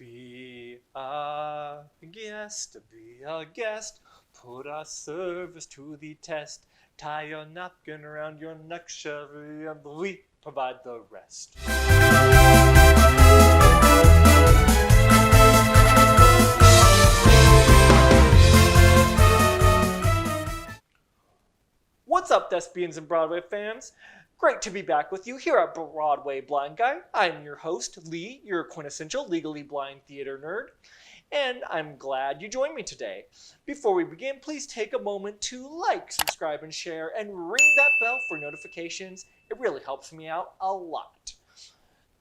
Be a guest, be a guest. Put our service to the test. Tie your napkin around your neck, Sherry, and we provide the rest. What's up, thespians and Broadway fans? Great to be back with you here at Broadway Blind Guy. I'm your host, Lee, your quintessential legally blind theater nerd, and I'm glad you joined me today. Before we begin, please take a moment to like, subscribe, and share, and ring that bell for notifications. It really helps me out a lot.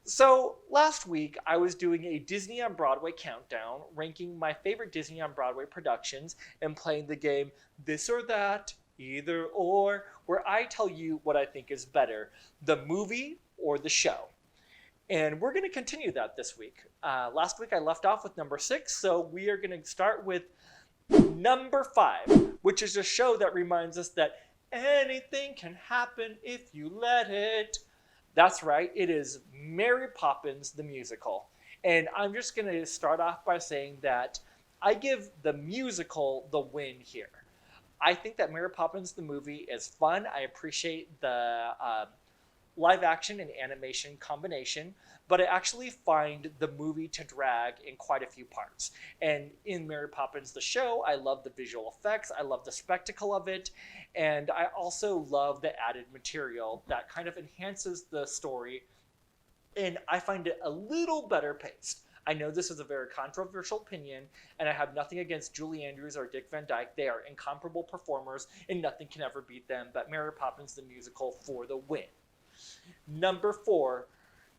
So, last week I was doing a Disney on Broadway countdown, ranking my favorite Disney on Broadway productions and playing the game This or That, Either or, where I tell you what I think is better, the movie or the show. And we're going to continue that this week. Last week I left off with number 6, so we are going to start with number 5, which is a show that reminds us that anything can happen if you let it. That's right, it is Mary Poppins the musical. And I'm just going to start off by saying that I give the musical the win here. I think that Mary Poppins the movie is fun. I appreciate the live action and animation combination, but I actually find the movie to drag in quite a few parts. And in Mary Poppins the show, I love the visual effects, I love the spectacle of it, and I also love the added material that kind of enhances the story, and I find it a little better paced. I know this is a very controversial opinion, and I have nothing against Julie Andrews or Dick Van Dyke. They are incomparable performers, and nothing can ever beat them, but Mary Poppins the musical for the win. Number 4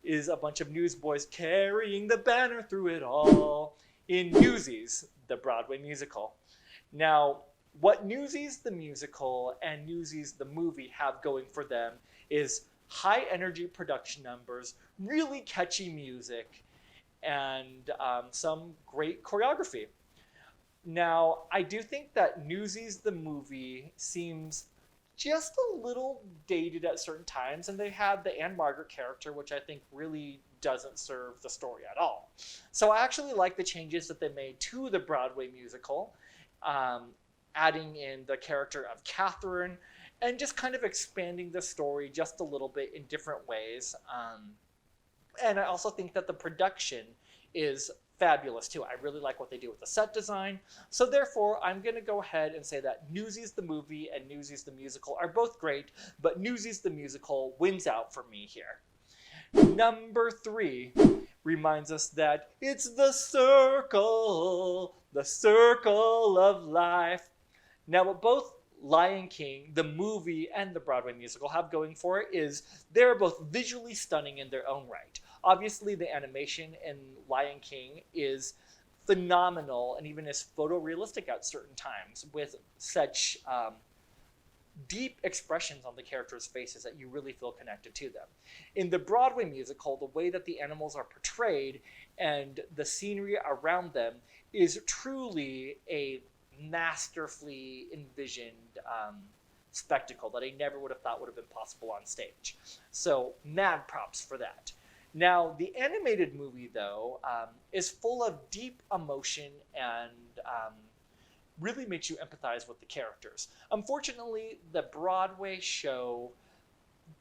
is a bunch of newsboys carrying the banner through it all in Newsies, the Broadway musical. Now, what Newsies the musical and Newsies the movie have going for them is high energy production numbers, really catchy music, and some great choreography. Now, I do think that Newsies the movie seems just a little dated at certain times, and they have the Anne Margaret character, which I think really doesn't serve the story at all. So I actually like the changes that they made to the Broadway musical, adding in the character of Catherine, and just kind of expanding the story just a little bit in different ways. And I also think that the production is fabulous too. I really like what they do with the set design. So therefore, I'm going to go ahead and say that Newsies the movie and Newsies the musical are both great, but Newsies the musical wins out for me here. Number 3 reminds us that it's the circle of life. Now, what both Lion King, the movie, and the Broadway musical have going for it is they're both visually stunning in their own right. Obviously, the animation in Lion King is phenomenal and even is photorealistic at certain times with such deep expressions on the characters' faces that you really feel connected to them. In the Broadway musical, the way that the animals are portrayed and the scenery around them is truly a masterfully envisioned spectacle that I never would have thought would have been possible on stage. So mad props for that. Now, the animated movie, though, is full of deep emotion and really makes you empathize with the characters. Unfortunately, the Broadway show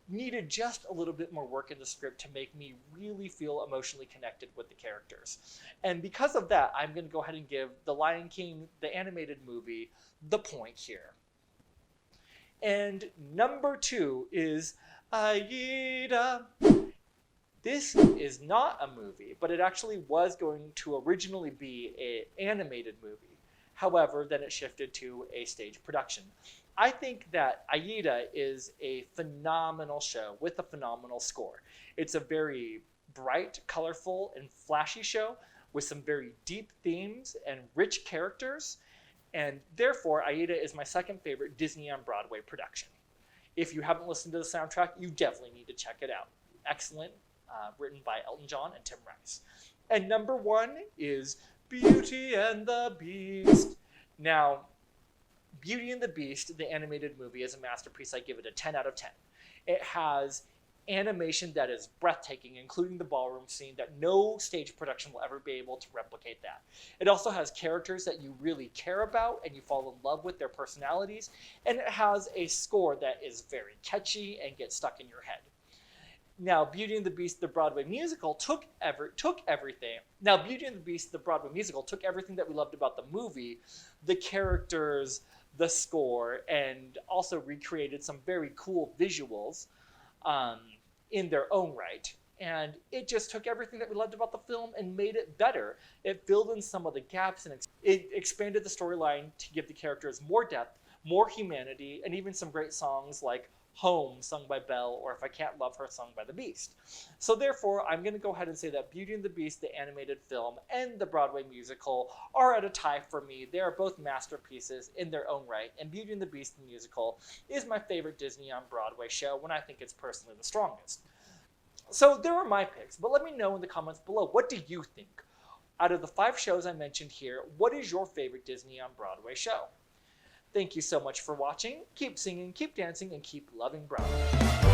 needed just a little bit more work in the script to make me really feel emotionally connected with the characters. And because of that, I'm going to go ahead and give The Lion King, the animated movie, the point here. And number 2 is Aida. This is not a movie, but it actually was going to originally be an animated movie. However, then it shifted to a stage production. I think that Aida is a phenomenal show with a phenomenal score. It's a very bright, colorful, and flashy show with some very deep themes and rich characters, and therefore Aida is my second favorite Disney on Broadway production. If you haven't listened to the soundtrack, you definitely need to check it out. Excellent, written by Elton John and Tim Rice. And number 1 is Beauty and the Beast. Now, Beauty and the Beast, the animated movie, is a masterpiece. I give it a 10 out of 10. It has animation that is breathtaking, including the ballroom scene, that no stage production will ever be able to replicate that. It also has characters that you really care about and you fall in love with their personalities, and it has a score that is very catchy and gets stuck in your head. Now, Beauty and the Beast, the Broadway musical, took everything. Now, Beauty and the Beast, the Broadway musical, took everything that we loved about the movie, the characters, the score, and also recreated some very cool visuals in their own right. And it just took everything that we loved about the film and made it better. It filled in some of the gaps and it expanded the storyline to give the characters more depth, more humanity, and even some great songs like Home, sung by Belle, or If I Can't Love Her, sung by the Beast. So therefore, I'm going to go ahead and say that Beauty and the Beast, the animated film, and the Broadway musical are at a tie for me. They are both masterpieces in their own right, and Beauty and the Beast, the musical, is my favorite Disney on Broadway show when I think it's personally the strongest. So there are my picks, but let me know in the comments below, what do you think? Out of the 5 shows I mentioned here, what is your favorite Disney on Broadway show? Thank you so much for watching. Keep singing, keep dancing, and keep loving Broadway.